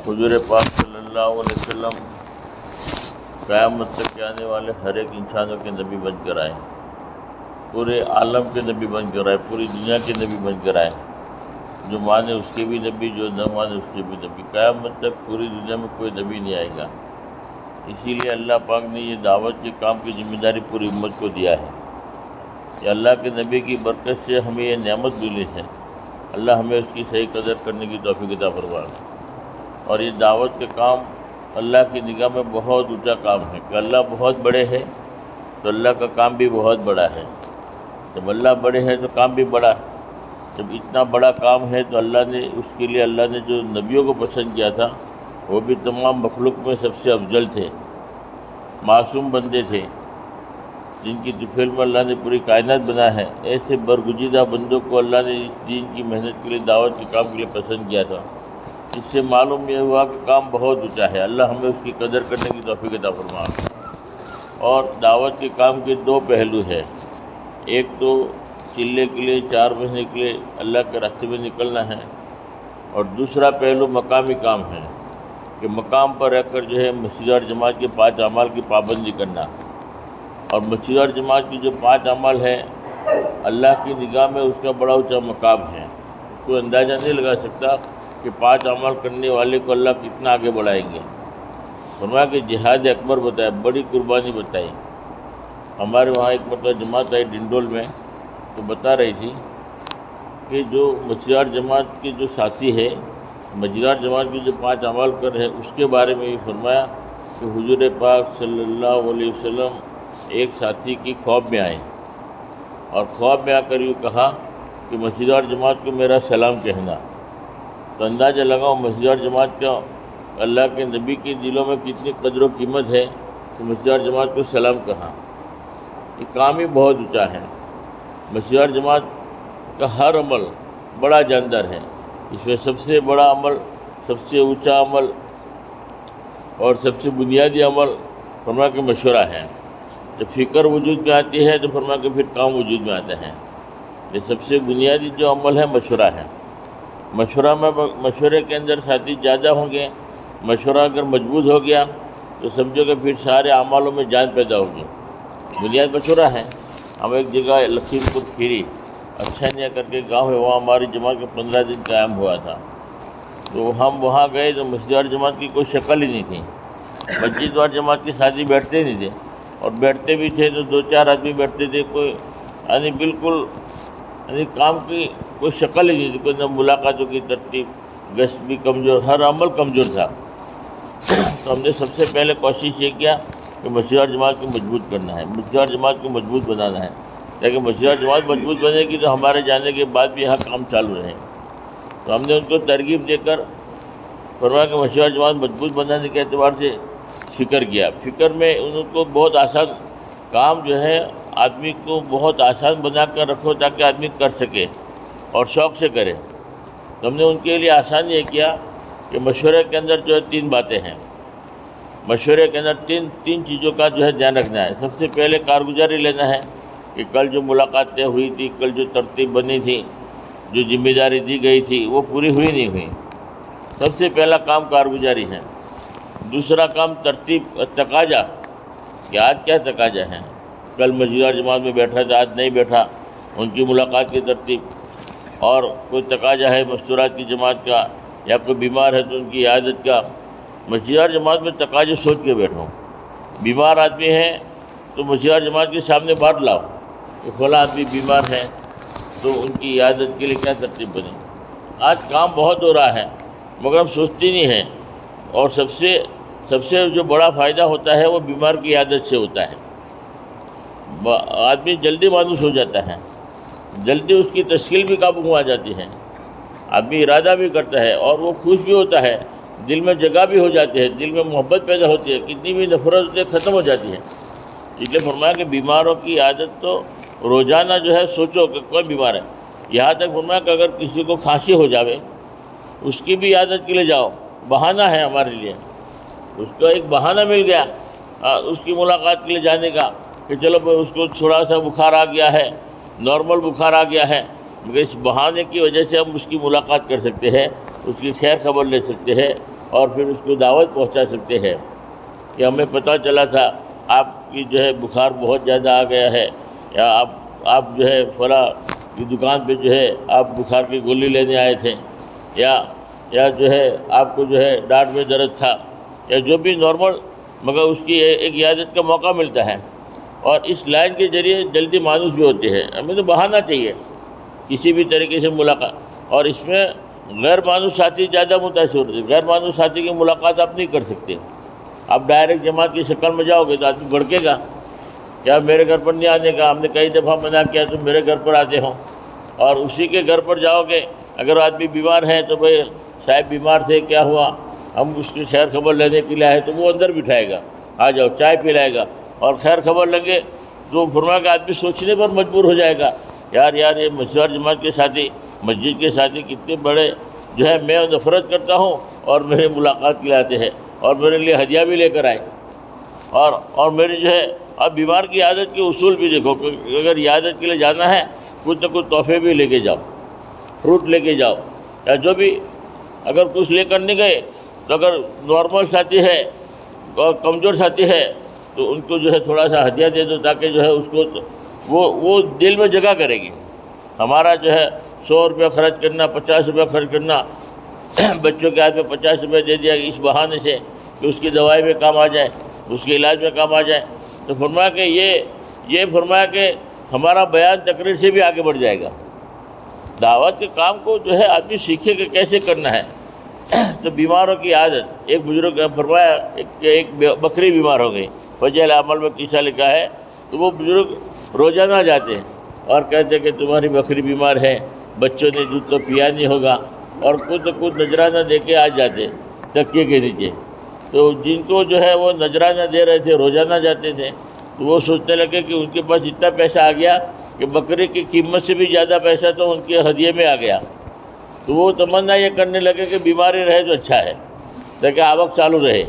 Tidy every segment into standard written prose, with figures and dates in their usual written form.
حضور پاک صلی اللہ علیہ وسلم قیامت تک کے آنے والے ہر ایک انسانوں کے نبی بن کر آئے، پورے عالم کے نبی بن کر آئے، پوری دنیا کے نبی بن کر آئے، جو مانے اس کے بھی نبی، جو نہ مانے اس کے بھی نبی۔ قیامت تک پوری دنیا میں کوئی نبی نہیں آئے گا۔ اسی لیے اللہ پاک نے یہ دعوت کے کام کی ذمہ داری پوری امت کو دیا ہے کہ اللہ کے نبی کی برکت سے ہمیں یہ نعمت ملی ہے، اللہ ہمیں اس کی صحیح قدر کرنے کی توفیق عطا فرمائے۔ اور یہ دعوت کے کام اللہ کی نگاہ میں بہت اونچا کام ہے کہ اللہ بہت بڑے ہے تو اللہ کا کام بھی بہت بڑا ہے۔ جب اللہ بڑے ہیں تو کام بھی بڑا ہے۔ جب اتنا بڑا کام ہے تو اللہ نے اس کے لیے اللہ نے جو نبیوں کو پسند کیا تھا وہ بھی تمام مخلوق میں سب سے افضل تھے، معصوم بندے تھے جن کی طفیل میں اللہ نے پوری کائنات بنا ہے۔ ایسے برگزیدہ بندوں کو اللہ نے اس دین کی محنت کے لیے، دعوت کے کام کے لیے پسند کیا تھا۔ اس سے معلوم یہ ہوا کہ کام بہت اونچا ہے، اللہ ہمیں اس کی قدر کرنے کی توفیق عطا فرمائے۔ اور دعوت کے کام کے دو پہلو ہیں، ایک تو چلے کے لیے 4 مہینے کے لیے اللہ کے راستے میں نکلنا ہے، اور دوسرا پہلو مقامی کام ہے کہ مقام پر رہ کر جو ہے مسجد اور جماعت کے 5 اعمال کی پابندی کرنا۔ اور مسجد اور جماعت کی جو 5 اعمال ہیں اللہ کی نگاہ میں اس کا بڑا اونچا مقام ہے، کوئی اندازہ نہیں لگا سکتا کہ 5 اعمال کرنے والے کو اللہ کتنا آگے بڑھائیں گے۔ فرمایا کہ جہاد اکبر بتایا، بڑی قربانی بتائی۔ ہمارے وہاں ایک مرتبہ جماعت آئی ڈنڈول میں، تو بتا رہی تھی کہ جو مسجد اور جماعت کے جو ساتھی ہے، مسجد اور جماعت کی جو 5 اعمال کر رہے ہیں اس کے بارے میں یہ فرمایا کہ حضور پاک صلی اللہ علیہ وسلم ایک ساتھی کی خواب میں آئے، اور خواب میں آ کر یوں کہا کہ مسجد اور جماعت کو میرا سلام کہنا۔ تو اندازہ لگاؤ مسجد اور جماعت کا اللہ کے نبی کے دلوں میں کتنی قدر و قیمت ہے کہ مسجد اور جماعت کو سلام کہا۔ یہ کام ہی بہت اونچا ہے۔ مسجد اور جماعت کا ہر عمل بڑا جاندار ہے، اس میں سب سے بڑا عمل، سب سے اونچا عمل اور سب سے بنیادی عمل فرما کہ مشورہ ہے۔ جب فکر وجود میں آتی ہے تو فرما کہ پھر کام وجود میں آتا ہے۔ یہ سب سے بنیادی جو عمل ہے مشورہ ہے۔ مشورے کے اندر ساتھی زیادہ ہوں گے، مشورہ اگر مضبوط ہو گیا تو سمجھو کہ پھر سارے اعمالوں میں جان پیدا ہوگی۔ بنیاد مشورہ ہے۔ ہم ایک جگہ لکھیم پور کھیری اچھانیہ کر کے گاؤں ہے، وہاں ہماری جماعت کا 15 دن قائم ہوا تھا۔ تو ہم وہاں گئے تو مسجد اور جماعت کی کوئی شکل ہی نہیں تھی۔ مسجد اور جماعت کے ساتھی بیٹھتے نہیں تھے، اور بیٹھتے بھی تھے تو 2-4 آدمی بیٹھتے تھے، کوئی یعنی بالکل کام کی کوئی شکل ہی نہیں تھی، کوئی نہ ملاقاتوں کی ترتیب، گشت بھی کمزور، ہر عمل کمزور تھا۔ تو ہم نے سب سے پہلے کوشش یہ کیا کہ مسجد اور جماعت کو مضبوط کرنا ہے، مسجد اور جماعت کو مضبوط بنانا ہے، تاکہ مسجد اور جماعت مضبوط بنے گی تو ہمارے جانے کے بعد بھی یہاں کام چالو رہے۔ تو ہم نے ان کو ترغیب دے کر فرمایا کہ مسجد اور جماعت مضبوط بنانے کے اعتبار سے فکر کیا۔ فکر میں ان کو بہت آسان کام جو ہے آدمی کو بہت آسان بنا کر رکھو تاکہ آدمی کر سکے اور شوق سے کرے۔ تو ہم نے ان کے لیے آسان یہ کیا کہ مشورے کے اندر جو ہے 3 باتیں ہیں۔ مشورے کے اندر تین چیزوں کا جو ہے دھیان رکھنا ہے۔ سب سے پہلے کارگزاری لینا ہے کہ کل جو ملاقاتیں ہوئی تھی، کل جو ترتیب بنی تھی، جو ذمہ داری دی گئی تھی وہ پوری ہوئی نہیں ہوئی۔ سب سے پہلا کام کارگزاری ہے۔ دوسرا کام ترتیب، تقاضا کہ آج کیا تقاضا ہے، کل مسجد اور جماعت میں بیٹھا تھا آج نہیں بیٹھا، ان کی ملاقات کی ترتیب، اور کوئی تقاضا ہے مستورات کی جماعت کا، یا کوئی بیمار ہے تو ان کی عیادت کا۔ مسجد اور جماعت میں تقاضے سوچ کے بیٹھو۔ بیمار آدمی ہے تو مسجد اور جماعت کے سامنے بات لاؤ کہ فلاں آدمی بیمار ہے تو ان کی عیادت کے لیے کیا ترتیب بنے۔ آج کام بہت ہو رہا ہے مگر ہم سوچتے نہیں ہیں، اور سب سے جو بڑا فائدہ ہوتا ہے وہ بیمار کی عیادت سے ہوتا ہے۔ آدمی جلدی مانوس ہو جاتا ہے، جلدی اس کی تشکیل بھی قابو میں آ جاتی ہے، آدمی ارادہ بھی کرتا ہے اور وہ خوش بھی ہوتا ہے، دل میں جگہ بھی ہو جاتی ہے، دل میں محبت پیدا ہوتی ہے، کتنی بھی نفرت ہوتی ہے ختم ہو جاتی ہے۔ اس لیے فرمایا کہ بیماروں کی عادت تو روزانہ جو ہے سوچو کہ کوئی بیمار ہے۔ یہاں تک فرمایا کہ اگر کسی کو کھانسی ہو جاوے اس کی بھی عادت کے لیے جاؤ، بہانہ ہے ہمارے لیے، اس کو ایک بہانہ مل گیا اس کی ملاقات کے لیے جانے کا کہ چلو اس کو تھوڑا سا بخار آ گیا ہے، نارمل بخار آ گیا ہے، مگر اس بہانے کی وجہ سے ہم اس کی ملاقات کر سکتے ہیں، اس کی خیر خبر لے سکتے ہیں اور پھر اس کو دعوت پہنچا سکتے ہیں کہ ہمیں پتہ چلا تھا آپ کی جو ہے بخار بہت زیادہ آ گیا ہے، یا آپ جو ہے فلاں کی دکان پہ جو ہے آپ بخار کی گولی لینے آئے تھے، یا جو ہے آپ کو جو ہے ڈانٹ میں درد تھا، یا جو بھی نارمل، مگر اس کی ایک عیادت کا موقع ملتا ہے۔ اور اس لائن کے ذریعے جلدی مانوس بھی ہوتے ہیں۔ ہمیں تو بہانا چاہیے کسی بھی طریقے سے ملاقات، اور اس میں غیر مانوس ساتھی زیادہ متاثر ہوتے ہیں۔ غیر مانوس ساتھی کی ملاقات آپ نہیں کر سکتے، آپ ڈائریکٹ جماعت کی شکل میں جاؤ گے تو آدمی بھڑکے گا، کیا میرے گھر پر نہیں آنے کا، ہم نے کئی دفعہ منع کیا تم میرے گھر پر آتے ہو، اور اسی کے گھر پر جاؤ گے، اگر آدمی بیمار ہے تو بھائی صاحب بیمار تھے کیا ہوا، ہم اس کی خیر خبر لینے کے لیے آئے، تو وہ اندر بٹھائے گا، آ جاؤ چائے پلائے گا، اور خیر خبر لگے تو فرمایا کہ آدمی سوچنے پر مجبور ہو جائے گا، یار یہ مسجد اور جماعت کے ساتھی، مسجد کے ساتھی کتنے بڑے جو ہے میں نفرت کرتا ہوں، اور میرے ملاقات کے لیے آتے ہیں، اور میرے لیے ہدیہ بھی لے کر آئے، اور میری جو ہے اب بیمار کی عادت کے اصول بھی دیکھو، اگر عیادت کے لیے جانا ہے کچھ نہ کچھ تحفے بھی لے کے جاؤ، فروٹ لے کے جاؤ، یا جو بھی، اگر کچھ لے کر نہیں گئے تو اگر نارمل ساتھی ہے اور کمزور ساتھی ہے تو ان کو جو ہے تھوڑا سا ہدیہ دے دو، تاکہ جو ہے اس کو وہ دل میں جگہ کرے گی۔ ہمارا جو ہے 100 روپیہ خرچ کرنا، 50 روپیہ خرچ کرنا، بچوں کے ہاتھ میں 50 روپیہ دے دیا اس بہانے سے کہ اس کی دوائی میں کام آ جائے، اس کے علاج میں کام آ جائے، تو فرمایا کہ یہ فرمایا کہ ہمارا بیان تقریر سے بھی آگے بڑھ جائے گا۔ دعوت کے کام کو جو ہے آدمی سیکھے کہ کیسے کرنا ہے۔ تو بیماروں کی عادت، ایک بزرگ نے فرمایا ایک بکری بیمار ہو گئی، فضائل اعمال میں قصہ لکھا ہے، تو وہ بزرگ روزانہ جاتے ہیں اور کہتے کہ تمہاری بکری بیمار ہے، بچوں نے دودھ تو پیا نہیں ہوگا، اور کچھ نذرانہ دے کے آ جاتے تکیے کے نیچے۔ تو جن کو جو ہے وہ نذرانہ دے رہے تھے، روزانہ جاتے تھے، تو وہ سوچنے لگے کہ ان کے پاس اتنا پیسہ آ گیا کہ بکری کی قیمت سے بھی زیادہ پیسہ تو ان کے ہدیے میں آ گیا۔ تو وہ تمنا یہ کرنے لگے کہ بیماری رہے تو اچھا ہے، تاکہ آوک چالو رہے۔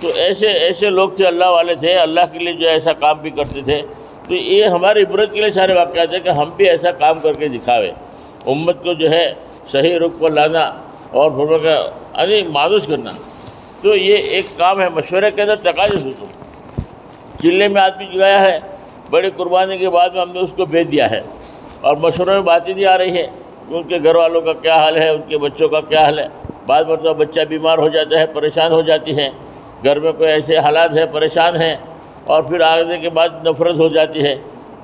تو ایسے لوگ تھے، اللہ والے تھے، اللہ کے لیے جو ایسا کام بھی کرتے تھے۔ تو یہ ہماری عبرت کے لیے سارے واقعات ہیں کہ ہم بھی ایسا کام کر کے دکھاوے، امت کو جو ہے صحیح رخ پر لانا اور یعنی مانوس کرنا۔ تو یہ ایک کام ہے، مشورے کے اندر تقاضے سوچو۔ چلے میں آدمی گیا ہے، بڑی قربانی کے بعد میں ہم نے اس کو بھیج دیا ہے، اور مشورے میں باتیں نہیں آ رہی ہے کہ ان کے گھر والوں کا کیا حال ہے، ان کے بچوں کا کیا حال ہے۔ بعض مرتبہ بچہ بیمار ہو جاتا ہے، پریشان ہو جاتی ہے، گھر میں کوئی ایسے حالات ہیں، پریشان ہیں، اور پھر آنے کے بعد نفرت ہو جاتی ہے،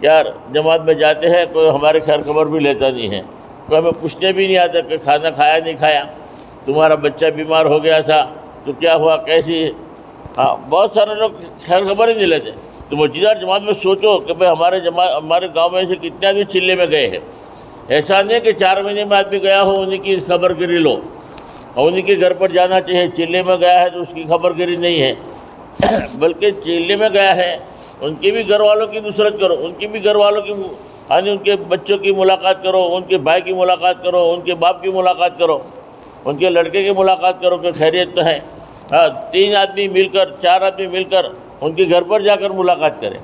یار جماعت میں جاتے ہیں کوئی ہمارے خیر خبر بھی لیتا نہیں ہے، کوئی ہمیں پوچھنے بھی نہیں آتا کہ کھانا کھایا نہیں کھایا، تمہارا بچہ بیمار ہو گیا تھا تو کیا ہوا، کیسی۔ ہاں، بہت سارے لوگ خیر خبر ہی نہیں لیتے۔ تو مسجد اور جماعت میں سوچو کہ بھائی ہمارے گاؤں میں سے کتنے آدمی چلے میں گئے ہیں۔ ایسا نہیں کہ 4 مہینے میں آدمی گیا ہو انہیں کی خبر گیری لو، اور انہیں کے گھر پر جانا چاہیے۔ چلے میں گیا ہے تو اس کی خبر گیری نہیں ہے، بلکہ چلے میں گیا ہے ان کے بھی گھر والوں کی نصرت کرو، ان کے بھی گھر والوں کی، یعنی ان کے بچوں کی ملاقات کرو، ان کے بھائی کی ملاقات کرو، ان کے باپ کی ملاقات کرو، ان کے لڑکے کی ملاقات کرو کہ خیریت تو ہے۔ 3 آدمی مل کر، 4 آدمی مل کر ان کے گھر پر جا کر ملاقات کریں،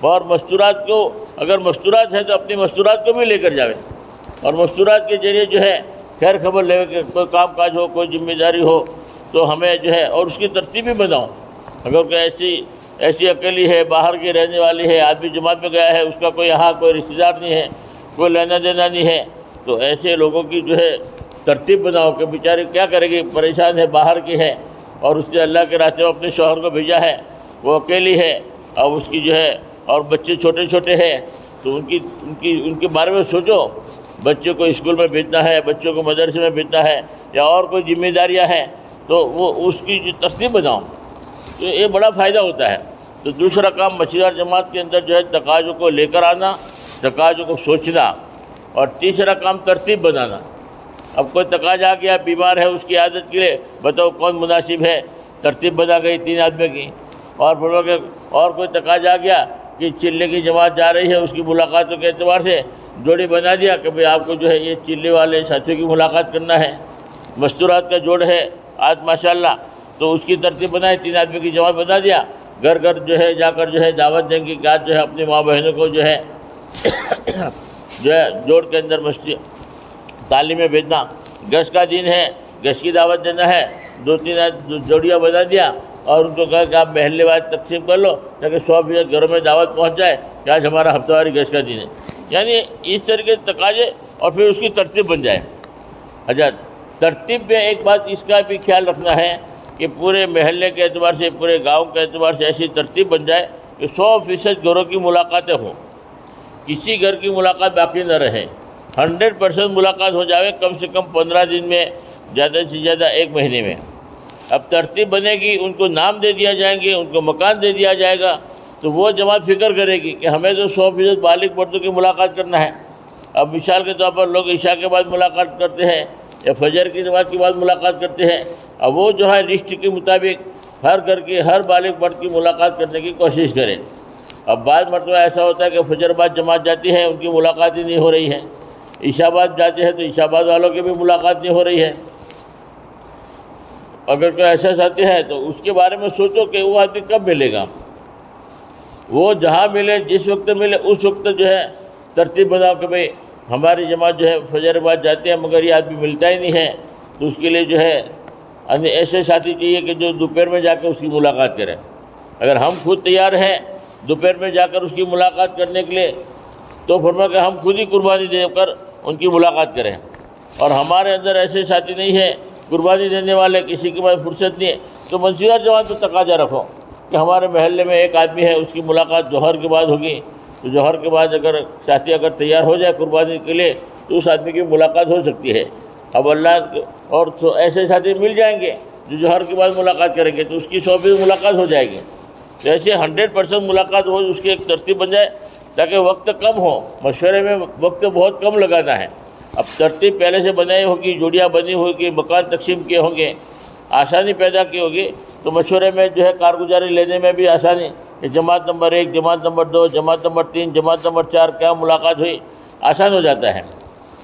اور مستورات کو، اگر مستورات ہیں تو اپنی مستورات کو بھی لے کر جاویں، اور مستورات کے ذریعے جو ہے خیر خبر لے کے کوئی کام کاج ہو، کوئی ذمہ داری ہو تو ہمیں جو ہے، اور اس کی ترتیب بھی بناؤ۔ اگر کوئی ایسی اکیلی ہے، باہر کی رہنے والی ہے، آدمی جماعت میں گیا ہے، اس کا کوئی یہاں کوئی رشتہ دار نہیں ہے، کوئی لینا دینا نہیں ہے، تو ایسے لوگوں کی جو ہے ترتیب بناؤ کہ بیچاری کیا کرے گی، پریشان ہے، باہر کی ہے، اور اس نے اللہ کے راستے میں اپنے شوہر کو بھیجا ہے، وہ اکیلی ہے، اور اس کی جو ہے، اور بچے چھوٹے چھوٹے ہیں، تو ان کے بارے میں سوچو۔ بچوں کو اسکول میں بھیجنا ہے، بچوں کو مدرسے میں بھیجنا ہے، یا اور کوئی ذمہ داریاں ہیں، تو وہ اس کی جو ترتیب بناؤ، تو یہ بڑا فائدہ ہوتا ہے۔ تو دوسرا کام مسجد اور جماعت کے اندر جو ہے تقاضوں کو لے کر آنا، تقاضوں کو سوچنا، اور تیسرا کام ترتیب بنانا۔ اب کوئی تقاضا آ گیا، بیمار ہے، اس کی عادت کے لیے بتاؤ کون مناسب ہے، ترتیب بنا گئی 3 آدمی کی۔ اور کوئی تقاضا آ گیا کہ چلے کی جماعت جا رہی ہے، اس کی ملاقاتوں کے اعتبار سے جوڑی بنا دیا کہ بھئی آپ کو جو ہے یہ چلے والے ساتھیوں کی ملاقات کرنا ہے۔ مستورات کا جوڑ ہے آج ماشاءاللہ، تو اس کی ترتیب بنائی، 3 آدمی کی جماعت بنا دیا، گھر گھر جو ہے جا کر جو ہے دعوت دیں گے کہ آج جو ہے اپنی ماں بہنوں کو جو ہے جوڑ کے اندر مسجد تعلیم میں بھیجنا، گش کا دن ہے، گش کی دعوت دینا ہے، 2-3 جوڑیاں بنا دیا اور ان کو کہا کہ آپ محلے وائز تقسیم کر لو تاکہ 100% گھروں میں دعوت پہنچ جائے کہ آج ہمارا ہفتہ واری گیس کا دن ہے. یعنی اس طریقے سے تقاضے اور پھر اس کی ترتیب بن جائے. اچھا ترتیب میں ایک بات اس کا بھی خیال رکھنا ہے کہ پورے محلے کے اعتبار سے پورے گاؤں کے اعتبار سے ایسی ترتیب بن جائے کہ 100% گھروں کی ملاقاتیں ہوں, کسی گھر کی ملاقات باقی نہ رہے, 100% ملاقات ہو جائے کم سے کم 15 دن میں, زیادہ سے زیادہ 1 مہینے میں. اب ترتیب بنے گی, ان کو نام دے دیا جائیں گے, ان کو مکان دے دیا جائے گا, تو وہ جماعت فکر کرے گی کہ ہمیں تو 100% بالغ مردوں کی ملاقات کرنا ہے. اب مثال کے طور پر لوگ عشاء کے بعد ملاقات کرتے ہیں یا فجر کی نماز کے بعد ملاقات کرتے ہیں. اب وہ جو ہے لسٹ کے مطابق ہر گھر کی ہر بالغ مرد کی ملاقات کرنے کی کوشش کریں. اب بعض مرتبہ ایسا ہوتا ہے کہ فجر بعد جماعت جاتی ہے, ان کی ملاقات ہی نہیں ہو رہی ہے, عشاء بعد جاتے ہیں تو عشاء بعد والوں کی بھی ملاقات نہیں ہو رہی ہے. اگر کوئی ایسا ساتھی ہے تو اس کے بارے میں سوچو کہ وہ آدمی کب ملے گا. وہ جہاں ملے, جس وقت ملے, اس وقت جو ہے ترتیب بناؤ کہ بھئی ہماری جماعت جو ہے فجر بعد جاتے ہیں مگر یہ آدمی ملتا ہی نہیں ہے, تو اس کے لیے جو ہے ایسے ساتھی چاہیے کہ جو دوپہر میں جا کے اس کی ملاقات کریں. اگر ہم خود تیار ہیں دوپہر میں جا کر اس کی ملاقات کرنے کے لیے تو فرمایا کہ ہم خود ہی قربانی دے کر ان کی ملاقات کریں. اور ہمارے اندر ایسے ساتھی نہیں ہیں قربانی دینے والے, کسی کے پاس فرصت نہیں ہے, تو منصورہ جماعت کو تقاضا رکھو کہ ہمارے محلے میں ایک آدمی ہے, اس کی ملاقات ظہر کے بعد ہوگی, تو ظہر کے بعد اگر ساتھی اگر تیار ہو جائے قربانی کے لیے تو اس آدمی کی ملاقات ہو سکتی ہے. اب اللہ اور ایسے ساتھی مل جائیں گے جو ظہر کے بعد ملاقات کریں گے تو اس کی 100% ملاقات ہو جائے گی. تو ایسے 100% ملاقات ہو, اس کی ایک ترتیب بن جائے تاکہ وقت کم ہو. مشورے میں وقت بہت کم لگانا ہے. اب ترتیب پہلے سے بنائی ہوگی, جوڑیاں بنی ہوگی, مکان تقسیم کیے ہوں گے, آسانی پیدا کی ہوگی, تو مشورے میں جو ہے کارگزاری لینے میں بھی آسانی کہ جماعت نمبر 1, جماعت نمبر 2, جماعت نمبر 3, جماعت نمبر 4 کیا ملاقات ہوئی, آسان ہو جاتا ہے.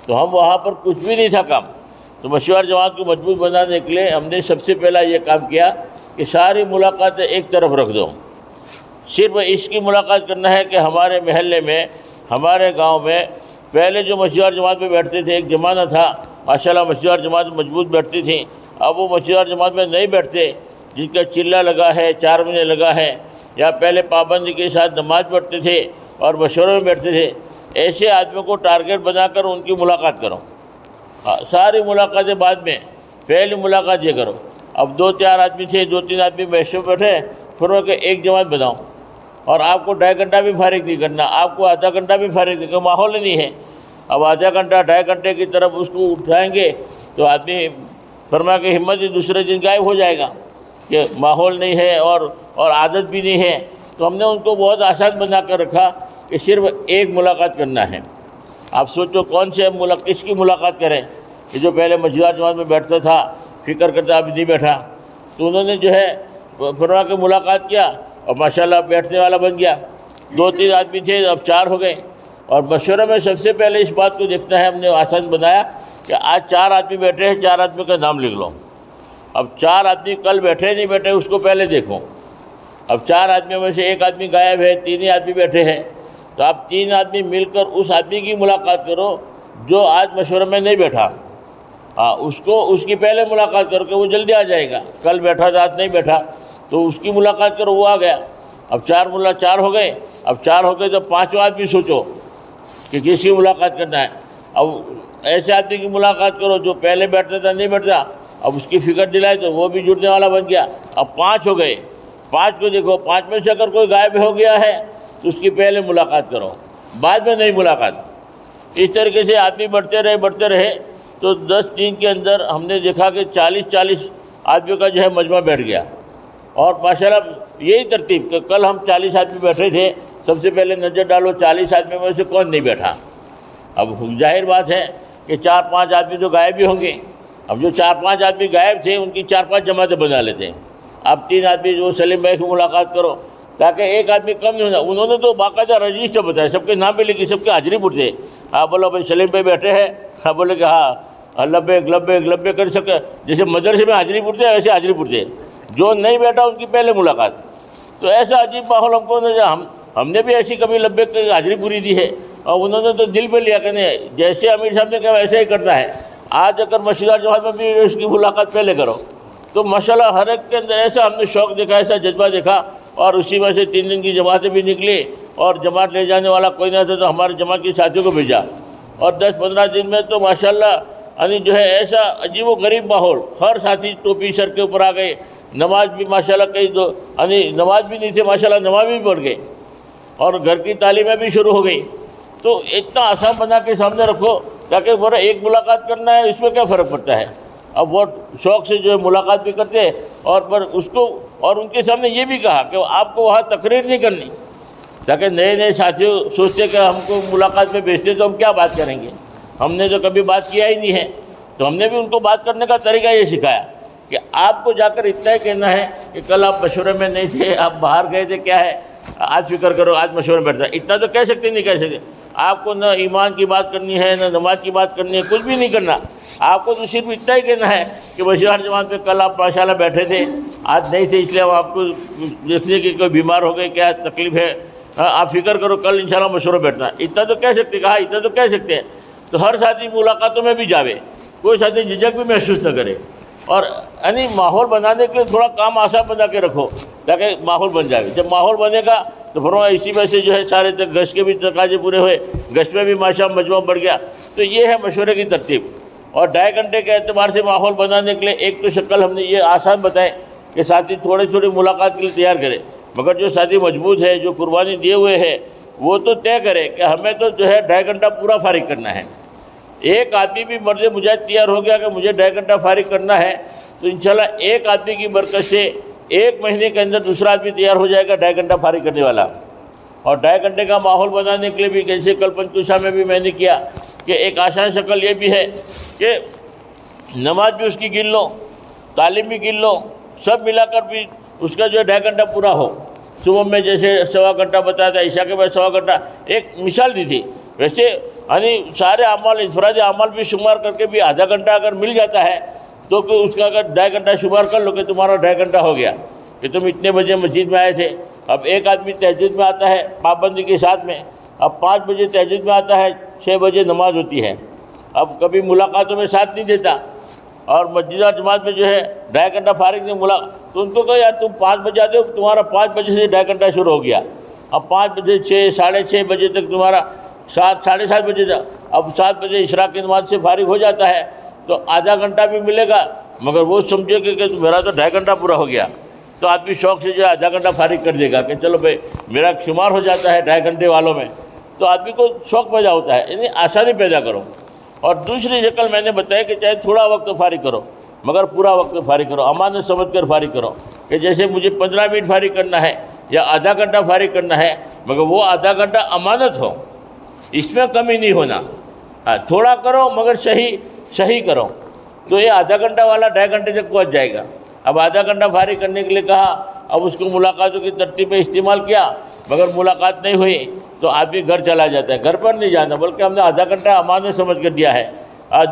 تو ہم وہاں پر کچھ بھی نہیں تھا کام. تو مشورہ جماعت کو مضبوط بنانے کے لیے ہم نے سب سے پہلا یہ کام کیا کہ ساری ملاقاتیں ایک طرف رکھ دو. صرف اس کی ملاقات کرنا ہے کہ ہمارے محلے میں, ہمارے گاؤں میں پہلے جو مشورہ جماعت میں بیٹھتے تھے, ایک زمانہ تھا ماشاءاللہ مشورہ جماعت مضبوط بیٹھتی تھی. اب وہ مشورہ جماعت میں نہیں بیٹھتے, جن کا چلہ لگا ہے, 4 مہینے لگا ہے, یا پہلے پابندی کے ساتھ نماز پڑھتے تھے اور مشورے میں بیٹھتے تھے, ایسے آدمیوں کو ٹارگیٹ بنا کر ان کی ملاقات کرو. ساری ملاقاتیں بعد میں, پہلی ملاقات یہ کرو. اب 2-4 آدمی تھے, 2-3 آدمی محشر بیٹھے, پھر کہ ایک جماعت بناؤ, اور آپ کو 2.5 گھنٹہ بھی فارغ نہیں کرنا, آپ کو آدھا گھنٹہ بھی فارغ نہیں کرنا, ماحول ہی نہیں ہے. اب آدھا گھنٹہ 2.5 گھنٹے کی طرف اس کو اٹھائیں گے تو آدمی فرما کہ ہمت ہی دوسرے دن غائب ہو جائے گا کہ ماحول نہیں ہے اور عادت بھی نہیں ہے. تو ہم نے ان کو بہت آسان بنا کر رکھا کہ صرف ایک ملاقات کرنا ہے. آپ سوچو کون سے کس کی ملاقات کریں. یہ جو پہلے مشورہ جماعت میں بیٹھتا تھا, فکر کرتا, ابھی نہیں بیٹھا, تو انہوں نے جو ہے فرما کے ملاقات کیا اور ماشاءاللہ بیٹھنے والا بن گیا. 2-3 آدمی تھے, اب 4 ہو گئے. اور مشورہ میں سب سے پہلے اس بات کو دیکھنا ہے, ہم نے آسان بنایا کہ آج 4 آدمی بیٹھے ہیں, 4 آدمی کا نام لکھ لو. اب 4 آدمی کل بیٹھے نہیں بیٹھے اس کو پہلے دیکھو. اب 4 آدمیوں میں سے ایک آدمی غائب ہے, 3 ہی آدمی بیٹھے ہیں, تو آپ 3 آدمی مل کر اس آدمی کی ملاقات کرو جو آج مشورے میں نہیں بیٹھا. اس کی پہلے ملاقات کرو کہ وہ جلدی آ جائے گا. کل بیٹھا تھا, آج نہیں بیٹھا, تو اس کی ملاقات کرو, وہ آ گیا. اب 4 ہو گئے. اب 4 ہو گئے تو 5واں آدمی سوچو کہ کس کی ملاقات کرنا ہے. اب ایسے آدمی کی ملاقات کرو جو پہلے بیٹھتا تھا نہیں بیٹھتا, اب اس کی فکر دلائی تو وہ بھی جڑنے والا بن گیا. اب 5 ہو گئے. 5 کو دیکھو, 5 میں سے اگر کوئی غائب ہو گیا ہے تو اس کی پہلے ملاقات کرو, بعد میں نہیں ملاقات. اس طریقے سے آدمی بڑھتے رہے تو 10 دن کے اندر ہم نے دیکھا کہ 40 آدمیوں کا جو ہے مجمع بیٹھ گیا. اور ماشاءاللہ یہی ترتیب کہ کل ہم 40 آدمی بیٹھے تھے, سب سے پہلے نظر ڈالو 40 آدمیوں میں سے کون نہیں بیٹھا. اب ظاہر بات ہے کہ 4-5 آدمی تو غائب بھی ہوں گے. اب جو 4-5 آدمی غائب تھے ان کی 4-5 جماعتیں بنا لیتے ہیں. اب 3 آدمی جو سلیم بھائی کی ملاقات کرو تاکہ ایک آدمی کم نہیں ہونا. انہوں نے تو باقاعدہ رجسٹر بتایا, سب کے نام پہ لکھی, سب کے حاضری پوچھتے. ہاں بولو بھائی سلیم بھائی بیٹھے ہیں, ہاں بولے کہ ہاں لبے کر سکے, جیسے مدرسے میں حاضری پوچھتے ہیں ویسے حاضری پوچھتے. جو نہیں بیٹھا ان کی پہلے ملاقات. تو ایسا عجیب ماحول ہم کو ہم نے بھی ایسی کبھی لبے کی حاضری پوری دی ہے, اور انہوں نے تو دل پہ لیا کہ نہیں, جیسے امیر صاحب نے کہا ویسے ہی کرتا ہے. آج اگر مشورہ جماعت میں بھی اس کی ملاقات پہلے کرو, تو ماشاءاللہ ہر ایک کے اندر ایسا ہم نے شوق دیکھا، ایسا جذبہ دیکھا، اور اسی میں سے 3 دن کی جماعتیں بھی نکلی، اور جماعت لے جانے والا کوئی نہ تھا تو ہمارے جماعت کے ساتھیوں کو بھیجا، اور 10-15 دن میں تو ماشاءاللہ یعنی جو ہے ایسا عجیب و غریب ماحول، ہر ساتھی ٹوپی سر کے اوپر آ گئے، نماز بھی ماشاءاللہ کئی دو یعنی نماز بھی نہیں تھے ماشاءاللہ نماز بھی پڑھ گئے، اور گھر کی تعلیمیں بھی شروع ہو گئی۔ تو اتنا آسان بنا کے سامنے رکھو تاکہ بڑا ایک ملاقات کرنا ہے، اس میں کیا فرق پڑتا ہے؟ اب وہ شوق سے جو ہے ملاقات بھی کرتے ہیں، اور پر اس کو اور ان کے سامنے یہ بھی کہا کہ آپ کو وہاں تقریر نہیں کرنی، تاکہ نئے نئے ساتھیوں سوچتے کہ ہم کو ملاقات میں بھیجتے تو ہم کیا بات کریں گے، ہم نے تو کبھی بات کیا ہی نہیں ہے۔ تو ہم نے بھی ان کو بات کرنے کا طریقہ یہ سکھایا کہ آپ کو جا کر اتنا ہی کہنا ہے کہ کل آپ مشورے میں نہیں تھے، آپ باہر گئے تھے، کیا ہے آج فکر کرو، آج مشورے میں بیٹھتا ہے، اتنا تو کہہ سکتے نہیں کہہ سکتے۔ آپ کو نہ ایمان کی بات کرنی ہے، نہ نماز کی بات کرنی ہے، کچھ بھی نہیں کرنا، آپ کو تو صرف اتنا ہی کہنا ہے کہ مشورہ جماعت میں کل آپ ماشاءاللہ بیٹھے تھے، آج نہیں تھے، اس لیے ہم آپ کو دیکھنے کہ کوئی بیمار ہو گئے، کیا تکلیف ہے، آپ فکر کرو، کل انشاءاللہ مشورہ بیٹھنا ہے، اتنا تو کہہ سکتے، کہا اتنا تو کہہ سکتے ہیں۔ تو ہر ساتھی ملاقاتوں میں بھی جاوے، کوئی ساتھی جھجک بھی محسوس نہ کرے، اور یعنی ماحول بنانے کے لیے تھوڑا کام آسان بنا کے رکھو تاکہ ماحول بن جائے۔ جب ماحول بنے گا تو فرمایا اسی میں سے جو ہے سارے تک گشت کے بھی تقاضے پورے ہوئے، گشت میں بھی ماشاءاللہ مجموعہ بڑھ گیا۔ تو یہ ہے مشورے کی ترتیب۔ اور 2.5 گھنٹے کے اعتبار سے ماحول بنانے کے لیے ایک تو شکل ہم نے یہ آسان بتائے کہ ساتھی تھوڑی تھوڑی ملاقات کے لیے تیار کرے، مگر جو ساتھی مضبوط ہے، جو قربانی دیے ہوئے ہے، وہ تو طے کرے کہ ہمیں تو جو ہے 2.5 گھنٹہ پورا فارغ کرنا ہے۔ ایک آدمی بھی مرد مجاہد تیار ہو گیا کہ مجھے 2.5 گھنٹہ فارغ کرنا ہے، تو انشاءاللہ ایک آدمی کی برکت سے 1 مہینے کے اندر دوسرا آدمی تیار ہو جائے گا 2.5 گھنٹہ فارغ کرنے والا۔ اور 2.5 گھنٹے کا ماحول بنانے کے لیے بھی جیسے کل پنچوشا میں بھی میں نے کیا کہ ایک آسان شکل یہ بھی ہے کہ نماز بھی اس کی گن لو، تعلیم بھی گن لو، سب ملا کر بھی اس کا جو ہے 2.5 گھنٹہ پورا ہو۔ صبح میں جیسے 1.25 گھنٹہ بتایا تھا، عشاء کے بعد 1.25 گھنٹہ، ایک مثال دی تھی۔ ویسے یعنی سارے اعمال انفرادی اعمال بھی شمار کر کے بھی آدھا گھنٹہ اگر مل جاتا ہے تو کہ اس کا اگر 2.5 گھنٹہ شمار کر لو کہ تمہارا 2.5 گھنٹہ ہو گیا کہ تم اتنے بجے مسجد میں آئے تھے۔ اب ایک آدمی تہجد میں آتا ہے پابندی کے ساتھ میں، اب 5 بجے تہجد میں آتا ہے، 6 بجے نماز ہوتی ہے، اب کبھی ملاقاتوں میں ساتھ نہیں دیتا، اور مسجد اور جماعت میں جو ہے 2.5 گھنٹہ فارغ نہیں ملاقات، تو ان کو کہا یار تم 5 بجے آتے ہو، تمہارا 5 بجے سے 2.5 گھنٹہ شروع ہو گیا، اب 5 بجے 6 ساڑھے 6 بجے تک تمہارا 7 ساڑھے 7 بجے تک، اب 7 بجے اشراق کی نماز سے فارغ ہو جاتا ہے تو آدھا گھنٹہ بھی ملے گا، مگر وہ سمجھے کہ میرا تو 2.5 گھنٹہ پورا ہو گیا، تو آدمی شوق سے جو ہے آدھا گھنٹہ فارغ کر دے گا کہ چلو بھائی میرا شمار ہو جاتا ہے 2.5 گھنٹے والوں میں، تو آدمی کو شوق پیدا ہوتا ہے، یعنی آسانی پیدا کرو۔ اور دوسری شکل میں نے بتایا کہ چاہے تھوڑا وقت فارغ کرو مگر پورا وقت فارغ کرو، امانت سمجھ کر فارغ کرو، کہ جیسے مجھے 15 منٹ فارغ کرنا ہے یا آدھا گھنٹہ فارغ کرنا ہے، مگر وہ آدھا گھنٹہ امانت ہو، اس میں کمی نہیں ہونا، تھوڑا کرو مگر صحیح کرو، تو یہ آدھا گھنٹہ والا 2.5 گھنٹے تک پہنچ جائے گا۔ اب آدھا گھنٹہ فارغ کرنے کے لیے کہا، اب اس کو ملاقاتوں کی ترتیب میں استعمال کیا، مگر ملاقات نہیں ہوئی تو آدمی گھر چلا جاتا ہے، گھر پر نہیں جانا بلکہ ہم نے آدھا گھنٹہ امانت سمجھ کر دیا ہے،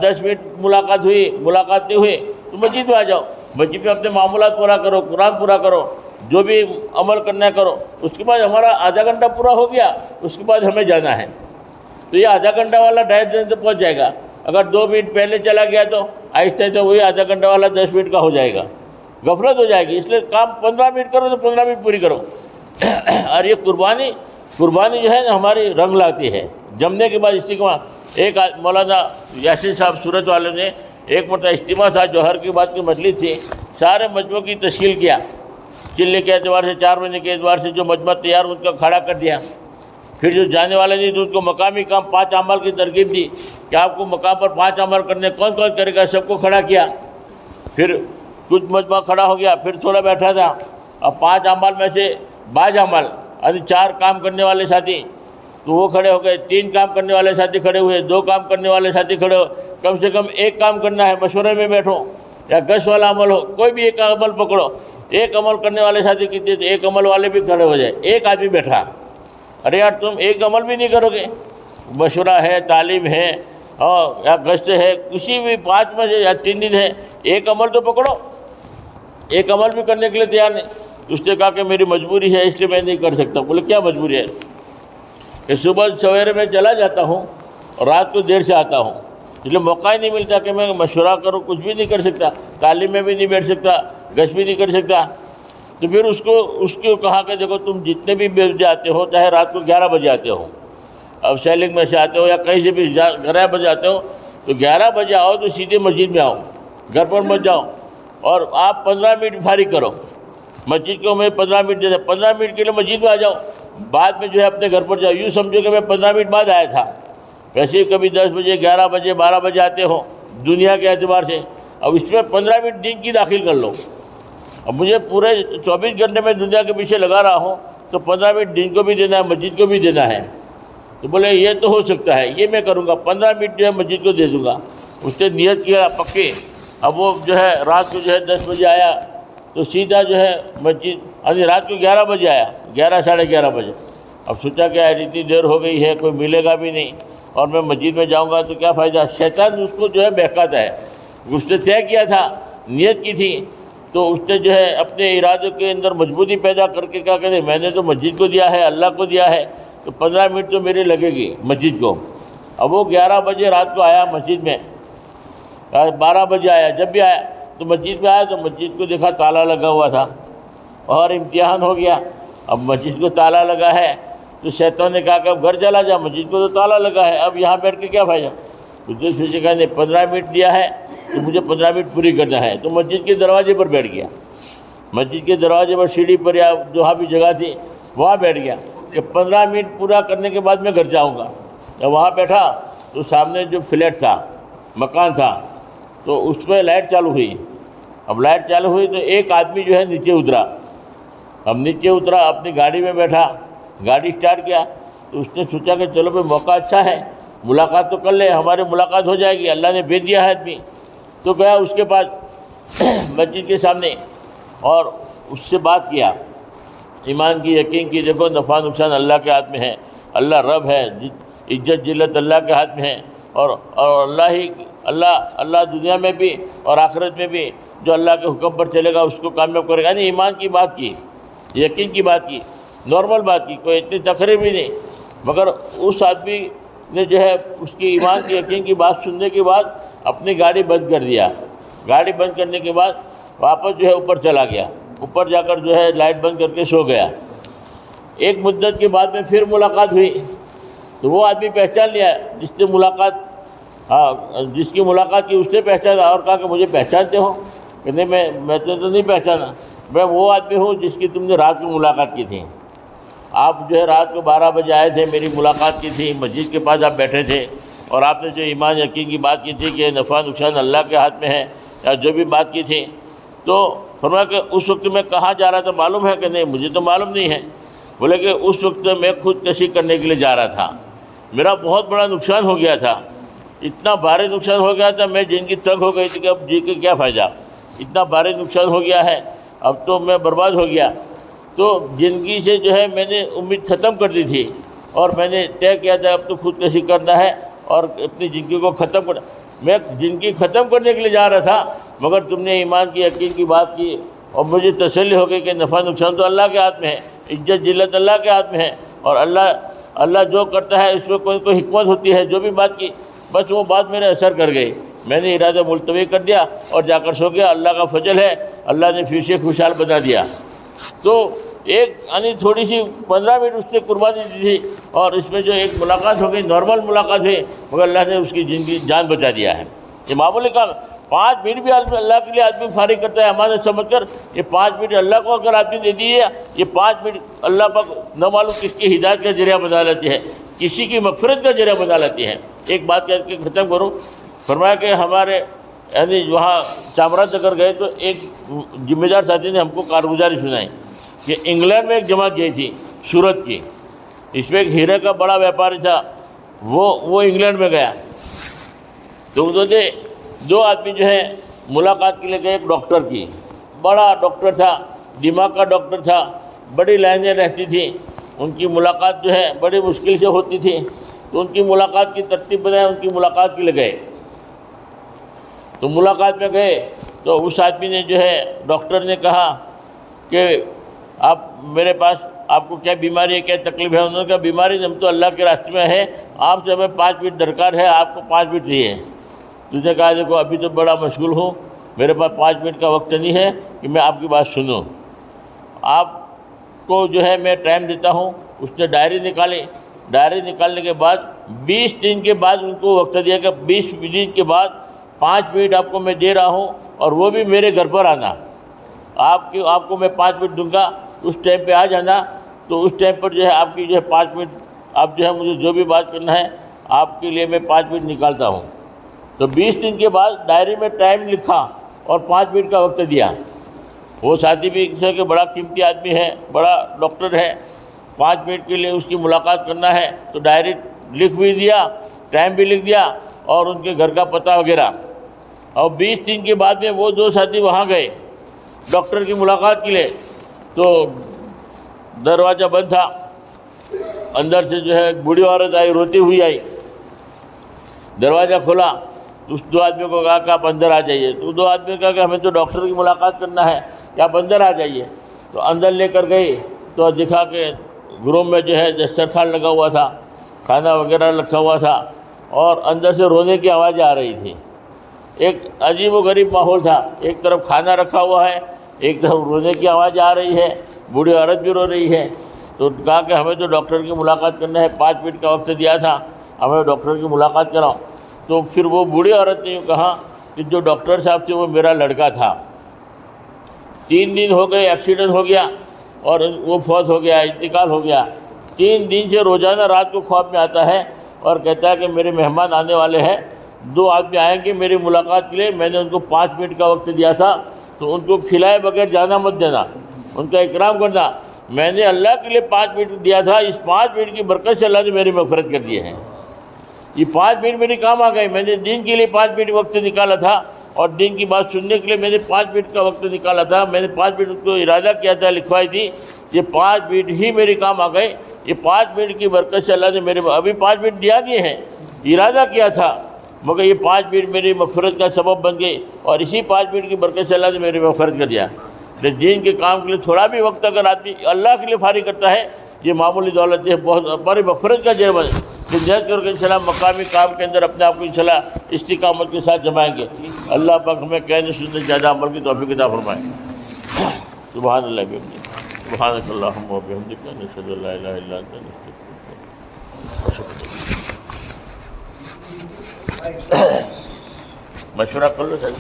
10 منٹ ملاقات ہوئی، ملاقات نہیں ہوئی تو مسجد میں آ جاؤ، مسجد میں اپنے معاملات پورا کرو، قرآن پورا کرو، جو بھی عمل کرنا ہے کرو، اس کے بعد ہمارا آدھا گھنٹہ پورا ہو گیا، اس کے بعد ہمیں جانا ہے، تو یہ آدھا گھنٹہ والا 2.5 دن تک پہنچ جائے گا۔ اگر 2 منٹ پہلے چلا گیا تو آہستہ آہستہ وہی آدھا گھنٹہ والا 10 منٹ کا ہو جائے گا، غفلت ہو جائے گی، اس لیے کام 15 منٹ کرو تو 15 منٹ پوری کرو۔ اور یہ قربانی جو ہے نا ہماری رنگ لاتی ہے، جمنے کے بعد استقامہ۔ ایک مولانا یاسین صاحب سورت والوں نے ایک مرتبہ اجتماع تھا، جوہر کی بات کی مجلس تھی، سارے مجموعوں کی تشکیل کیا، چلے کے اعتبار سے 4 مہینے کے اعتبار سے جو مجموعہ تیار ان کا کھڑا کر دیا، پھر جو جانے والے نہیں تو ان کو مقامی کام 5 اعمال کی ترغیب دی کہ آپ کو مقام پر 5 عمل کرنے، کون کون کرے گا، سب کو کھڑا کیا، پھر کچھ مجموعہ کھڑا ہو گیا، پھر تھوڑا بیٹھا تھا، اب 5 اعمال میں سے باز عمل یعنی 4 کام کرنے والے ساتھی تو وہ کھڑے ہو گئے، 3 کام کرنے والے ساتھی کھڑے ہوئے، 2 کام کرنے والے ساتھی کھڑے ہو، کم سے کم 1 کام کرنا ہے، مشورے میں بیٹھو یا گش والا عمل ہو، کوئی بھی ایک عمل پکڑو، 1 عمل کرنے والے ساتھی کتنے تو 1 عمل والے بھی کھڑے ہو جائے، ایک آدمی بیٹھا، ارے یار تم 1 عمل بھی نہیں کرو گے، مشورہ ہے، تعلیم ہے اور یا گشت ہے، کسی بھی 5 میں سے یا 3 دن ہے، 1 عمل تو پکڑو، 1 عمل بھی کرنے کے لیے تیار نہیں۔ اس نے کہا کہ میری مجبوری ہے اس لیے میں نہیں کر سکتا۔ بولے کیا مجبوری ہے؟ کہ صبح سویرے میں چلا جاتا ہوں اور رات کو دیر سے آتا ہوں، اس لیے موقع ہی نہیں ملتا کہ میں مشورہ کروں، کچھ بھی نہیں کر سکتا، تعلیم میں بھی نہیں بیٹھ سکتا، گشت بھی نہیں کر سکتا۔ تو پھر اس کو کہا کہ دیکھو تم جتنے بھی بجے آتے ہو، چاہے رات کو 11 بجے آتے ہو، اب سیلنگ میں سے آتے ہو یا کہیں سے بھی 11 بجے آتے ہو، تو 11 بجے آؤ تو سیدھے مسجد میں آؤ، گھر پر مت جاؤ، اور آپ 15 منٹ فارغ کرو، مسجد کو میں 15 منٹ دے دیں، 15 منٹ کے لیے مسجد میں آ جاؤ، بعد میں جو ہے اپنے گھر پر جاؤ، یوں سمجھو کہ میں 15 منٹ بعد آیا تھا۔ ویسے کبھی 10 بجے 11 بجے 12 بجے آتے ہو دنیا کے اعتبار سے، اب اس میں 15 منٹ دین کی داخل کر لو۔ اب مجھے پورے 24 گھنٹے میں دنیا کے پیچھے لگا رہا ہوں، تو 15 منٹ دین کو بھی دینا ہے، مسجد کو بھی دینا ہے۔ تو بولے یہ تو ہو سکتا ہے، یہ میں کروں گا، 15 منٹ جو ہے مسجد کو دے دوں گا۔ اس نے نیت کیا پکے، اب وہ جو ہے رات کو جو ہے 10 بجے آیا تو سیدھا جو ہے مسجد، یعنی رات کو 11 بجے آیا، 11 ساڑھے 11 بجے۔ اب سوچا کہ یار اتنی دیر ہو گئی ہے، کوئی ملے گا بھی نہیں، اور میں مسجد میں جاؤں گا تو کیا فائدہ۔ شیطان اس کو جو ہے بہکاتا ہے، اس نے طے کیا تھا، نیت کی تھی، تو اس نے جو ہے اپنے ارادے کے اندر مضبوطی پیدا کر کے کیا کہتے ہیں، میں نے تو مسجد کو دیا ہے، اللہ کو دیا ہے، تو 15 منٹ تو میرے لگے گی مسجد کو۔ اب وہ 11 بجے رات کو آیا مسجد میں، 12 بجے آیا، جب بھی آیا تو مسجد میں آیا تو مسجد کو دیکھا تالا لگا ہوا تھا، اور امتحان ہو گیا۔ اب مسجد کو تالا لگا ہے تو شیطان نے کہا کہ اب گھر چلا جا، مسجد کو تو تالا لگا ہے، اب یہاں بیٹھ کے کیا فائدہ۔ تو دوسرے کہا نہیں 15 منٹ دیا ہے تو مجھے 15 منٹ پوری کرنا ہے، تو مسجد کے دروازے پر بیٹھ گیا، مسجد کے دروازے پر سیڑھی پر یا جہاں بھی جگہ تھی وہاں بیٹھ گیا کہ 15 منٹ پورا کرنے کے بعد میں گھر جاؤں گا۔ جب وہاں بیٹھا تو سامنے جو فلیٹ تھا، مکان تھا، تو اس میں لائٹ چالو ہوئی۔ اب لائٹ چالو ہوئی تو ایک آدمی جو ہے نیچے اترا، اب نیچے اترا، اپنی گاڑی میں بیٹھا، گاڑی اسٹارٹ کیا، تو اس نے سوچا کہ چلو بھائی موقع اچھا ہے، ملاقات تو کر لیں، ہماری ملاقات ہو جائے گی، اللہ نے بھیج دیا ہے آدمی۔ تو گیا اس کے پاس مسجد کے سامنے اور اس سے بات کیا، ایمان کی، یقین کی، دیکھو نفع نقصان اللہ کے ہاتھ میں ہے، اللہ رب ہے، عزت ذلت اللہ کے ہاتھ میں ہے، اور اللہ دنیا میں بھی اور آخرت میں بھی جو اللہ کے حکم پر چلے گا اس کو کامیاب کرے گا۔ یعنی ایمان کی بات کی، یقین کی بات کی، نارمل بات کی، کوئی اتنی تقریب بھی نہیں۔ مگر اس آدمی نے جو ہے اس کی ایمان کی، یقین کی بات سننے کے بعد اپنی گاڑی بند کر دیا، گاڑی بند کرنے کے بعد واپس جو ہے اوپر چلا گیا، اوپر جا کر جو ہے لائٹ بند کر کے سو گیا۔ ایک مدت کے بعد میں پھر ملاقات ہوئی تو وہ آدمی پہچان لیا، جس کی ملاقات کی اس نے پہچانا، اور کہا کہ مجھے پہچانتے ہو؟ کہ نہیں، میں تو نہیں پہچانا، میں وہ آدمی ہوں جس کی تم نے رات کو ملاقات کی تھی، آپ جو ہے رات کو 12 بجے آئے تھے، میری ملاقات کی تھی، مسجد کے پاس آپ بیٹھے تھے، اور آپ نے جو ایمان یقین کی بات کی تھی کہ نفع نقصان اللہ کے ہاتھ میں ہے، یا جو بھی بات کی تھی، تو فرمایا کہ اس وقت میں کہاں جا رہا تھا معلوم ہے کہ نہیں؟ مجھے تو معلوم نہیں ہے۔ بولے کہ اس وقت میں خودکشی کرنے کے لیے جا رہا تھا، میرا بہت بڑا نقصان ہو گیا تھا، اتنا بھاری نقصان ہو گیا تھا، میں زندگی تنگ ہو گئی تھی کہ اب جی کے کیا فائدہ، اتنا بھاری نقصان ہو گیا ہے، اب تو میں برباد ہو گیا۔ تو زندگی سے جو ہے میں نے امید ختم کر دی تھی، اور میں نے طے کیا تھا اب تو خودکشی کرنا ہے اور اپنی زندگی کو ختم کرنا۔ میں زندگی ختم کرنے کے لیے جا رہا تھا، مگر تم نے ایمان کی، یقین کی بات کی، اور مجھے تسلی ہو گئی کہ نفع نقصان تو اللہ کے ہاتھ میں ہے، عزت ذلت اللہ کے ہاتھ میں ہے، اور اللہ جو کرتا ہے اس میں کوئی حکمت ہوتی ہے۔ جو بھی بات کی بس وہ بات میرے اثر کر گئی، میں نے ارادہ ملتوی کر دیا اور جا کر سو گیا۔ اللہ کا فضل ہے، اللہ نے پھر سے خوشحال بنا دیا۔ تو ایک یعنی تھوڑی سی 15 منٹ اس نے قربانی دی تھی، اور اس میں جو ایک ملاقات ہو گئی، نارمل ملاقات ہوئی، مگر اللہ نے اس کی زندگی جان بچا دیا ہے۔ یہ معمولی کام، 5 منٹ بھی اللہ کے لیے آدمی فارغ کرتا ہے امانت سمجھ کر، یہ 5 منٹ اللہ کو اگر آدمی دے دیے، یہ 5 منٹ اللہ پاک نہ معلوم کس کی ہدایت کا ذریعہ بنا لیتی ہے، کسی کی مغفرت کا ذریعہ بنا لیتی ہے۔ ایک بات کہہ کے ختم کروں، فرمایا کہ ہمارے یعنی وہاں چامراج نگر گئے تو ایک ذمہ دار ساتھی نے ہم کو کارگزاری سنائی کہ انگلینڈ میں ایک جماعت گئی تھی سورت کی، اس میں ایک ہیرے کا بڑا بیپاری تھا، وہ انگلینڈ میں گیا، تو انہوں نے 2 آدمی جو ہے ملاقات کے لیے گئے، ایک ڈاکٹر کی، بڑا ڈاکٹر تھا، دماغ کا ڈاکٹر تھا، بڑی لائنیں رہتی تھیں، ان کی ملاقات جو ہے بڑی مشکل سے ہوتی تھی، تو ان کی ملاقات کی ترتیب بنائے، ان کی ملاقات کے لیے گئے، تو ملاقات میں گئے تو اس آدمی نے جو ہے ڈاکٹر نے کہا کہ آپ میرے پاس، آپ کو کیا بیماری ہے، کیا تکلیف ہے؟ انہوں نے کہا بیماری ہم تو اللہ کے راستے میں ہے، آپ سے ہمیں 5 منٹ درکار ہے، آپ کو 5 منٹ چاہیے۔ تو اس نے کہا دیکھو ابھی تو بڑا مشغول ہوں، میرے پاس 5 منٹ کا وقت نہیں ہے کہ میں آپ کی بات سنوں، آپ کو جو ہے میں ٹائم دیتا ہوں۔ اس نے ڈائری نکالی، ڈائری نکالنے کے بعد 20 دن کے بعد ان کو وقت دیا کہ 20 دن کے بعد 5 منٹ آپ کو میں دے رہا ہوں، اور وہ بھی میرے گھر پر آنا، آپ کو میں 5 منٹ دوں گا، اس ٹائم پہ آ جانا۔ تو اس ٹائم پر جو ہے آپ کی جو ہے 5 منٹ، آپ جو ہے مجھے جو بھی بات کرنا ہے آپ کے لیے میں 5 منٹ نکالتا ہوں۔ تو 20 دن کے بعد ڈائری میں ٹائم لکھا اور 5 منٹ کا وقت دیا۔ وہ ساتھی بھی کہ بڑا قیمتی آدمی ہے، بڑا ڈاکٹر ہے، 5 منٹ کے لیے اس کی ملاقات کرنا ہے، تو ڈائری لکھ بھی دیا، ٹائم بھی لکھ دیا اور ان کے گھر کا پتہ وغیرہ۔ اور 20 دن کے بعد میں وہ 2 ساتھی وہاں گئے ڈاکٹر کی ملاقات کے لیے، تو دروازہ بند تھا، اندر سے جو ہے ایک بوڑھی عورت آئی، روتی ہوئی آئی، دروازہ کھولا، اس 2 آدمیوں کو کہا کہ آپ اندر آ جائیے۔ تو 2 آدمی نے کہا کہ ہمیں تو ڈاکٹر کی ملاقات کرنا ہے کہ آپ اندر آ جائیے۔ تو اندر لے کر گئی تو دکھا کہ روم میں جو ہے دسترخوان لگا ہوا تھا، کھانا وغیرہ رکھا ہوا تھا، اور اندر سے رونے کی آوازیں آ رہی تھی۔ ایک عجیب و غریب ماحول تھا، ایک طرف کھانا رکھا ہوا ہے، ایک طرف رونے کی آواز آ رہی ہے، بوڑھی عورت بھی رو رہی ہے۔ تو کہا کہ ہمیں تو ڈاکٹر کی ملاقات کرنا ہے، 5 منٹ کا وقت دیا تھا، ہمیں ڈاکٹر کی ملاقات کراؤ۔ تو پھر وہ بوڑھی عورت نے کہا کہ جو ڈاکٹر صاحب تھے وہ میرا لڑکا تھا، 3 دن ہو گئے ایکسیڈنٹ ہو گیا اور وہ فوت ہو گیا، انتقال ہو گیا۔ 3 دن سے روزانہ رات کو خواب میں آتا ہے اور کہتا ہے کہ میرے مہمان آنے والے ہیں، 2 آدمی آئیں گے میری ملاقات کے لیے، میں نے ان کو 5 منٹ کا وقت دیا تھا، تو ان کو کھلائے بغیر جانا مت دینا، ان کا اکرام کرنا۔ میں نے اللہ کے لیے 5 منٹ دیا تھا، اس 5 منٹ کی برکت سے اللہ نے میری مغفرت کر دی ہے۔ یہ 5 منٹ میرے کام آ گئے، میں نے دین کے لیے 5 منٹ وقت نکالا تھا، اور دین کی بات سننے کے لیے میں نے 5 منٹ کا وقت نکالا تھا، میں نے 5 منٹ کو ارادہ کیا تھا، لکھوائی تھی، یہ 5 منٹ ہی میرے کام آ گئے۔ یہ 5 منٹ کی برکت سے اللہ نے میرے ابھی 5 منٹ دیا دیے ہیں، ارادہ کیا تھا، مگر یہ 5 منٹ میری مغفرت کا سبب بن گئے، اور اسی 5 منٹ کی برکت سے اللہ نے میری مغفرت کر دیا۔ دین کے کام کے لیے تھوڑا بھی وقت اگر آدمی اللہ کے لیے فارغ کرتا ہے، یہ معمولی دولت ہے، بہت ہماری مغفرت کا ذریعہ ہے۔ کہ نیت کر کے انشاءاللہ مقامی کام کے اندر اپنے آپ کو انشاءاللہ استقامت کے ساتھ جمائیں گے۔ اللہ پاک ہمیں کہنے سننے زیادہ عمل کی توفیق عطا فرمائے۔ سبحان اللہ بحمدہ، سبحانک اللہم و بحمدک، نشہد ان لا الہ الا انت، نستغفرک۔ مشورہ کر لو سر۔